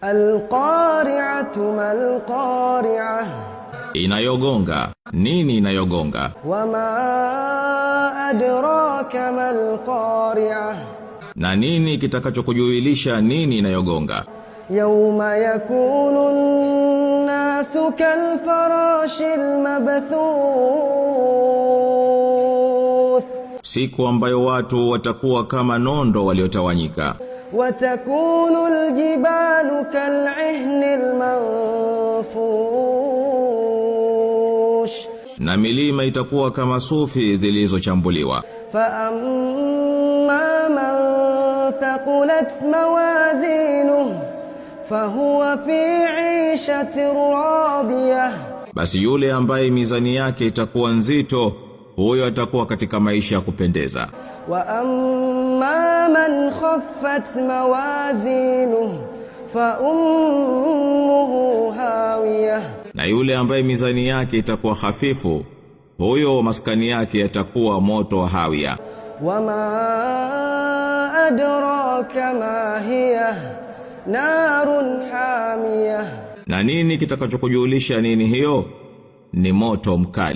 Al-qari'atu mal-qari'ah, inayogonga. Nini inayogonga? wama adraka mal-qari'ah, Na nini kitakachokujulisha nini inayogonga? yawma yakunu an-nasu kal-farashil mabthuth, Siku ambayo watu watakuwa kama nondo waliotawanyika. wa takunu al-jibalu kal-'ihni al-manfush, Na milima itakuwa kama sufi zilizochambuliwa. fa amma man thaqulat mawazinuhu fahuwa fi 'ishatin radiyah, Basi yule ambaye mizani yake itakuwa nzito, huyo atakuwa katika maisha ya kupendeza. wa amma man khaffat mawazinuhu fa ummuhu hawiyah, Na yule ambaye mizani yake itakuwa hafifu, huyo maskani yake yatakuwa moto wa hawia. wama adraka ma hiya narun hamiyah, Na nini kitakachokujulisha nini hiyo? Ni moto mkali.